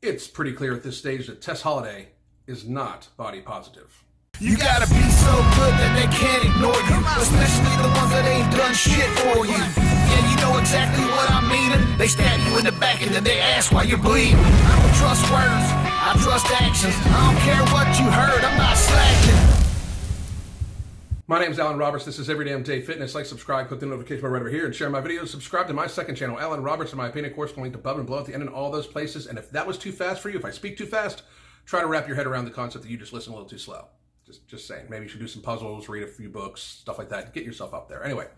It's pretty clear at this stage that Tess Holliday is not body positive. You gotta be so good that they can't ignore you, especially the ones that ain't done shit for you. Yeah, you know exactly what I mean. They stab you in the back and then they ask why you're bleeding. I don't trust words, I trust actions. I don't care what you heard, I'm not slacking. My name is Alan Roberts. This is Every Damn Day Fitness. Like, subscribe, click the notification bell right over here, and share my videos. Subscribe to my second channel, Alan Roberts, in my opinion, of course, link above and below at the end in all those places. And if that was too fast for you, if I speak too fast, try to wrap your head around the concept that you just listen a little too slow. Just saying. Maybe you should do some puzzles, read a few books, stuff like that. Get yourself up there. Anyway,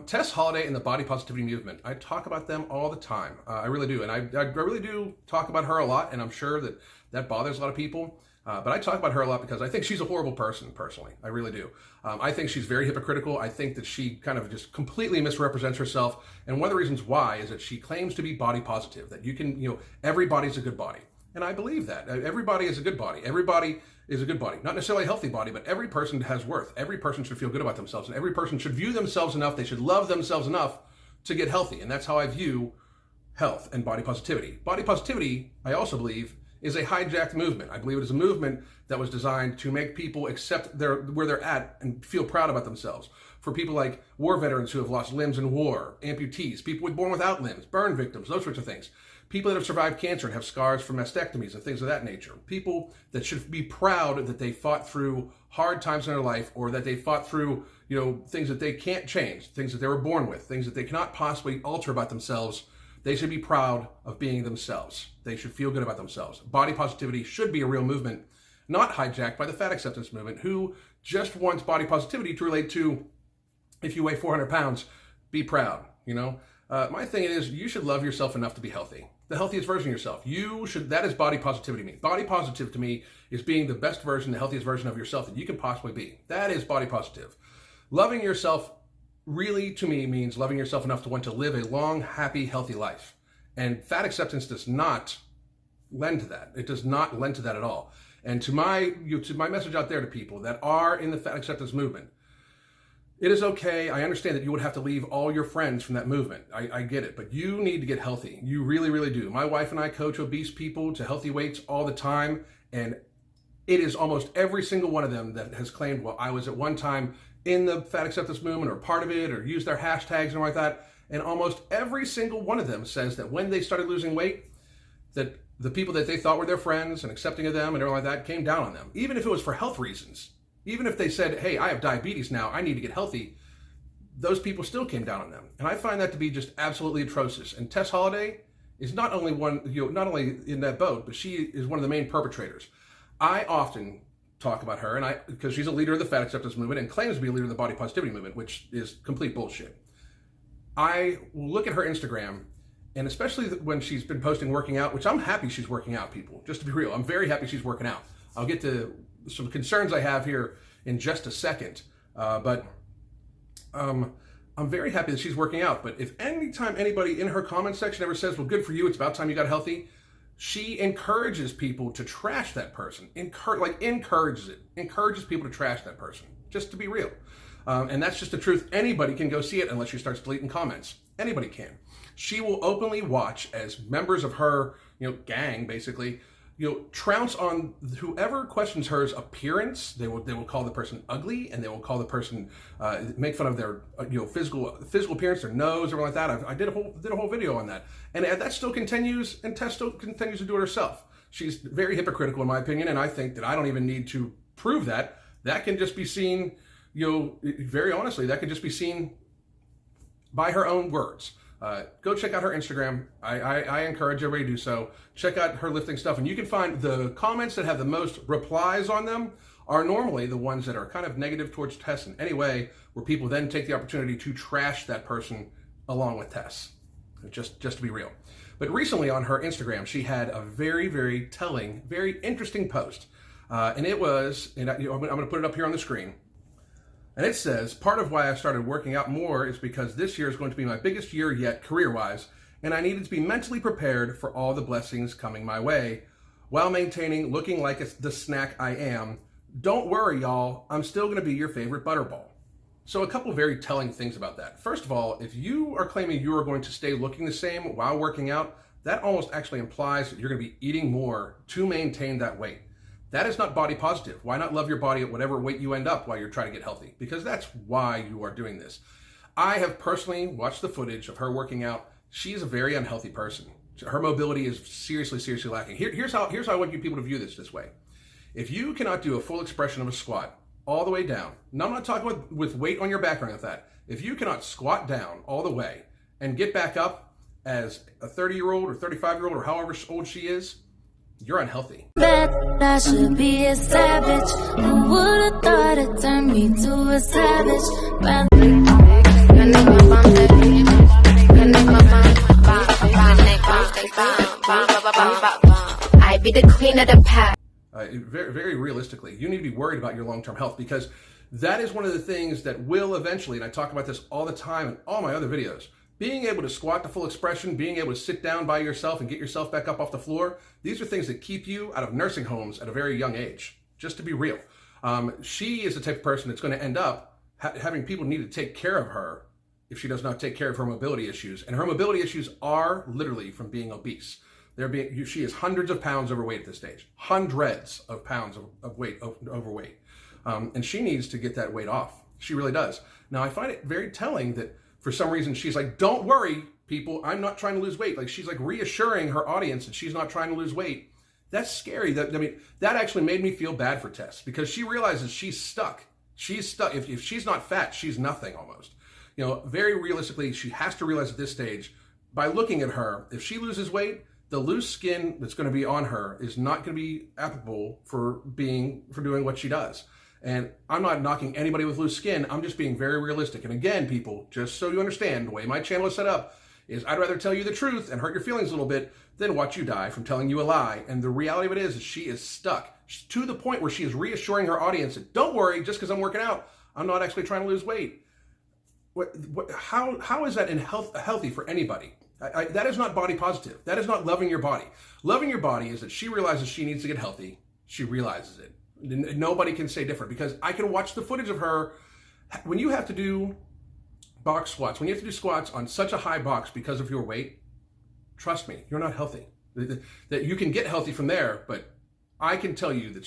Tess Holliday and the body positivity movement. I talk about them all the time. I really do. And I really do talk about her a lot, and I'm sure that that bothers a lot of people. But I talk about her a lot because I think she's a horrible person, personally. I really do. I think she's very hypocritical. I think that she kind of just completely misrepresents herself. And one of the reasons why is that she claims to be body positive, that you can, everybody's a good body. And I believe that. Everybody is a good body. Everybody is a good body. Not necessarily a healthy body, but every person has worth. Every person should feel good about themselves. And every person should view themselves enough, they should love themselves enough to get healthy. And that's how I view health and body positivity. Body positivity, I also believe, is a hijacked movement. I believe it is a movement that was designed to make people accept where they're at and feel proud about themselves. For people like war veterans who have lost limbs in war, amputees, people born without limbs, burn victims, those sorts of things. People that have survived cancer and have scars from mastectomies and things of that nature. People that should be proud that they fought through hard times in their life, or that they fought through, things that they can't change, things that they were born with, things that they cannot possibly alter about themselves. They should be proud of being themselves. They should feel good about themselves. Body positivity should be a real movement, not hijacked by the fat acceptance movement, who just wants body positivity to relate to, if you weigh 400 pounds, be proud, My thing is, you should love yourself enough to be healthy. The healthiest version of yourself. That is body positivity to me. Body positive to me is being the best version, the healthiest version of yourself that you can possibly be. That is body positive. Loving yourself really, to me, means loving yourself enough to want to live a long, happy, healthy life. And fat acceptance does not lend to that. It does not lend to that at all. And to my message out there to people that are in the fat acceptance movement, it is okay. I understand that you would have to leave all your friends from that movement. I get it, but you need to get healthy. You really, really do. My wife and I coach obese people to healthy weights all the time, and it is almost every single one of them that has claimed, well, I was at one time in the fat acceptance movement or part of it, or used their hashtags and like that. And almost every single one of them says that when they started losing weight, that the people that they thought were their friends and accepting of them and everything like that came down on them, even if it was for health reasons. Even if they said, hey, I have diabetes now, I need to get healthy, those people still came down on them. And I find that to be just absolutely atrocious. And Tess Holliday is not only not only in that boat, but she is one of the main perpetrators. I often talk about her, because she's a leader of the fat acceptance movement and claims to be a leader of the body positivity movement, which is complete bullshit. I look at her Instagram, and especially when she's been posting working out, which I'm happy she's working out, people, just to be real. I'm very happy she's working out. I'll get to some concerns I have here in just a second, but I'm very happy that she's working out. But if anytime anybody in her comment section ever says, well, good for you, it's about time you got healthy, she encourages people to trash that person. Encourages people to trash that person, just to be real. And that's just the truth. Anybody can go see it unless she starts deleting comments. Anybody can. She will openly watch as members of her, gang, basically, trounce on whoever questions her appearance. They will call the person ugly, and they will call the person, make fun of their physical appearance, their nose, or like that. I did a whole video on that, and that still continues, and Tess still continues to do it herself. She's very hypocritical, in my opinion, and I think that I don't even need to prove that. That can just be seen, very honestly, that can just be seen by her own words. Go check out her Instagram. I encourage everybody to do so. Check out her lifting stuff, and you can find the comments that have the most replies on them are normally the ones that are kind of negative towards Tess in any way, where people then take the opportunity to trash that person along with Tess, just to be real. But recently on her Instagram, she had a very, very telling, very interesting post, and it was, and I'm going to put it up here on the screen. And it says, part of why I started working out more is because this year is going to be my biggest year yet career-wise, and I needed to be mentally prepared for all the blessings coming my way, while maintaining looking like the snack I am. Don't worry, y'all, I'm still going to be your favorite butterball. So a couple very telling things about that. First of all, if you are claiming you are going to stay looking the same while working out, that almost actually implies that you're going to be eating more to maintain that weight. That is not body positive. Why not love your body at whatever weight you end up while you're trying to get healthy? Because that's why you are doing this. I have personally watched the footage of her working out. She is a very unhealthy person. Her mobility is seriously, seriously lacking. Here's how I want you people to view this way. If you cannot do a full expression of a squat all the way down, now I'm not talking with weight on your back or anything like that. If you cannot squat down all the way and get back up as a 30-year-old or 35-year-old or however old she is, you're unhealthy. Bet I should be a savage. Who would have thought it turned me to a savage? I be the queen of the pack. Very, very realistically, you need to be worried about your long-term health, because that is one of the things that will eventually, and I talk about this all the time in all my other videos, being able to squat to full expression, being able to sit down by yourself and get yourself back up off the floor, these are things that keep you out of nursing homes at a very young age, just to be real. She is the type of person that's going to end up having people need to take care of her if she does not take care of her mobility issues. And her mobility issues are literally from being obese. She is hundreds of pounds overweight at this stage, hundreds of pounds of weight overweight. And she needs to get that weight off. She really does. Now, I find it very telling that for some reason she's like, don't worry, people, I'm not trying to lose weight. Like, she's like reassuring her audience that she's not trying to lose weight. That's scary. That actually made me feel bad for Tess, because she realizes she's stuck. She's stuck. If she's not fat, she's nothing almost. Very realistically, she has to realize at this stage, by looking at her, if she loses weight, the loose skin that's going to be on her is not going to be applicable for doing what she does. And I'm not knocking anybody with loose skin. I'm just being very realistic. And again, people, just so you understand, the way my channel is set up is I'd rather tell you the truth and hurt your feelings a little bit than watch you die from telling you a lie. And the reality of it is she is stuck to the point where she is reassuring her audience that, don't worry, just because I'm working out, I'm not actually trying to lose weight. How is that healthy for anybody? That is not body positive. That is not loving your body. Loving your body is that she realizes she needs to get healthy. She realizes it. Nobody can say different, because I can watch the footage of her. When you have to do box squats, when you have to do squats on such a high box because of your weight, trust me, you're not healthy. That you can get healthy from there, but I can tell you that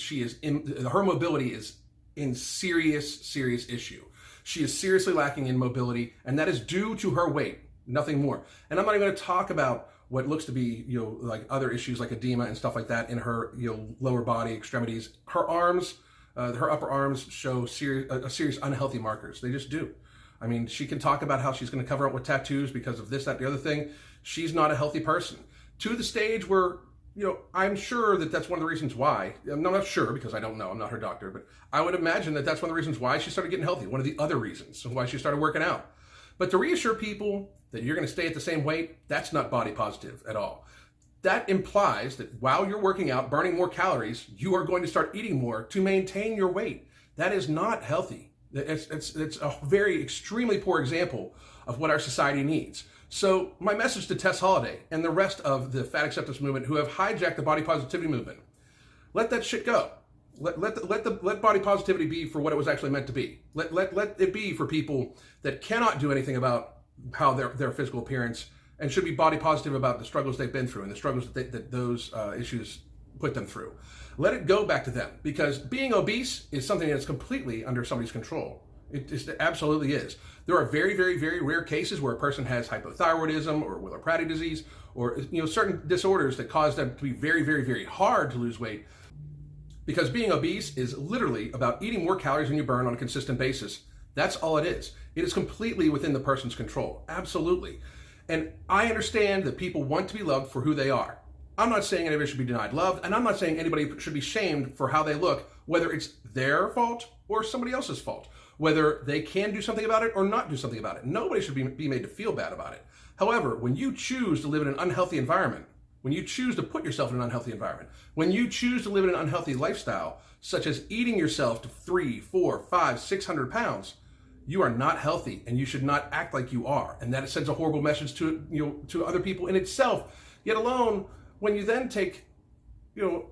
her mobility is in serious, serious issue. She is seriously lacking in mobility, and that is due to her weight, nothing more. And I'm not even going to talk about what looks to be, like other issues like edema and stuff like that in her, lower body extremities. Her arms, her upper arms show serious unhealthy markers. They just do. I mean, she can talk about how she's going to cover up with tattoos because of this, that, the other thing. She's not a healthy person, to the stage where, I'm sure that that's one of the reasons why. I'm not sure, because I don't know. I'm not her doctor, but I would imagine that that's one of the reasons why she started getting healthy. One of the other reasons why she started working out. But to reassure people that you're going to stay at the same weight, that's not body positive at all. That implies that while you're working out, burning more calories, you are going to start eating more to maintain your weight. That is not healthy. It's a very extremely poor example of what our society needs. So my message to Tess Holliday and the rest of the fat acceptance movement who have hijacked the body positivity movement: let that shit go. Let body positivity be for what it was actually meant to be. Let it be for people that cannot do anything about how their physical appearance, and should be body positive about the struggles they've been through and the struggles that those issues put them through. Let it go back to them, because being obese is something that's completely under somebody's control. It absolutely is. There are very, very, very rare cases where a person has hypothyroidism or Willer-Pratt disease, or certain disorders that cause them to be very, very, very hard to lose weight. Because being obese is literally about eating more calories than you burn on a consistent basis. That's all it is. It is completely within the person's control. Absolutely. And I understand that people want to be loved for who they are. I'm not saying anybody should be denied love, and I'm not saying anybody should be shamed for how they look, whether it's their fault or somebody else's fault, whether they can do something about it or not do something about it. Nobody should be made to feel bad about it. However, when you choose to live in an unhealthy environment, when you choose to put yourself in an unhealthy environment, when you choose to live in an unhealthy lifestyle, such as eating yourself to 300, 400, 500, 600 pounds, you are not healthy, and you should not act like you are. And that sends a horrible message to other people in itself, yet alone when you then take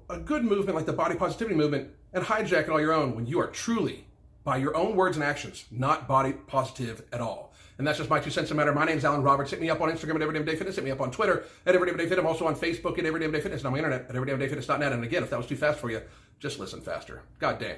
a good movement like the body positivity movement and hijack it all your own, when you are truly, by your own words and actions, not body positive at all. And that's just my 2 cents a matter. My name's Alan Roberts. Hit me up on Instagram at Everyday Day Fitness. Hit me up on Twitter at Everyday Day Fitness. I'm also on Facebook at Everyday Day Fitness and on my internet at everydaydayfitness.net. And again, if that was too fast for you, just listen faster. God damn.